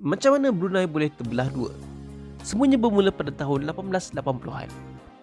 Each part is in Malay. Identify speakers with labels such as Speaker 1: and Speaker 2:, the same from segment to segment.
Speaker 1: Macam mana Brunei boleh terbelah dua? Semuanya bermula pada tahun 1880-an.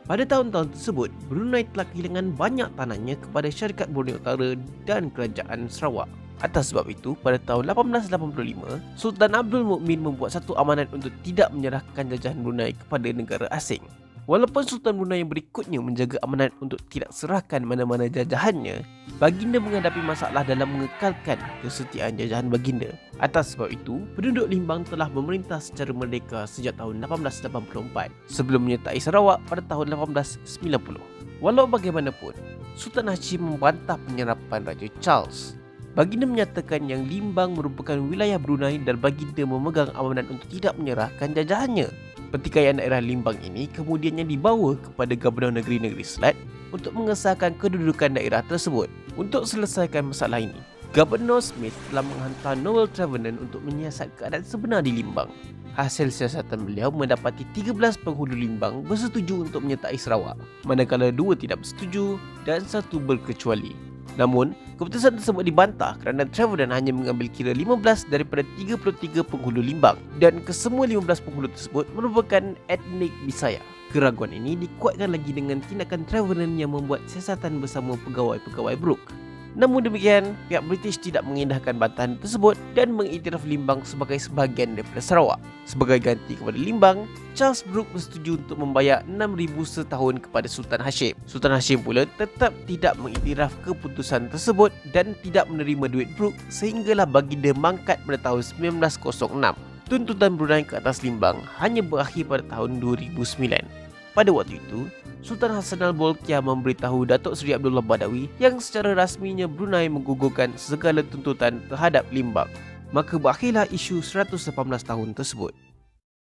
Speaker 1: Pada tahun-tahun tersebut, Brunei telah kehilangan banyak tanahnya kepada syarikat Borneo Utara dan Kerajaan Sarawak. Atas sebab itu, pada tahun 1885, Sultan Abdul Mukmin membuat satu amanat untuk tidak menyerahkan jajahan Brunei kepada negara asing. Walaupun Sultan Brunei yang berikutnya menjaga amanat untuk tidak serahkan mana-mana jajahannya, baginda menghadapi masalah dalam mengekalkan kesetiaan jajahan baginda. Atas sebab itu, penduduk Limbang telah memerintah secara merdeka sejak tahun 1884 sebelum menyertai Sarawak pada tahun 1890. Walau bagaimanapun, Sultan Hashim membantah penyerapan Raja Charles. Baginda menyatakan yang Limbang merupakan wilayah Brunei dan baginda memegang amanat untuk tidak menyerahkan jajahannya. Pertikaian daerah Limbang ini kemudiannya dibawa kepada Gubernur Negeri-Negeri Selat untuk mengesahkan kedudukan daerah tersebut. Untuk selesaikan masalah ini, Gubernur Smith telah menghantar Noel Trevenant untuk menyiasat keadaan sebenar di Limbang. Hasil siasatan beliau mendapati 13 penghulu Limbang bersetuju untuk menyertai Sarawak, manakala 2 tidak bersetuju dan 1 berkecuali. Namun, keputusan tersebut dibantah kerana Trevenant hanya mengambil kira 15 daripada 33 penghulu Limbang dan kesemua 15 penghulu tersebut merupakan etnik Bisaya. Keraguan ini dikuatkan lagi dengan tindakan Trevenant yang membuat siasatan bersama pegawai-pegawai Brooke. Namun demikian, pihak British tidak mengindahkan bantahan tersebut dan mengiktiraf Limbang sebagai sebahagian daripada Sarawak. Sebagai ganti kepada Limbang, Charles Brooke bersetuju untuk membayar 6,000 setahun kepada Sultan Hashim. Sultan Hashim pula tetap tidak mengiktiraf keputusan tersebut dan tidak menerima duit Brooke sehinggalah baginda mangkat pada tahun 1906. Tuntutan Brunei ke atas Limbang hanya berakhir pada tahun 2009. Pada waktu itu, Sultan Hassan al-Bolkiah memberitahu Datuk Seri Abdullah Badawi yang secara rasminya Brunei menggugurkan segala tuntutan terhadap Limbang. Maka berakhirlah isu 118 tahun tersebut.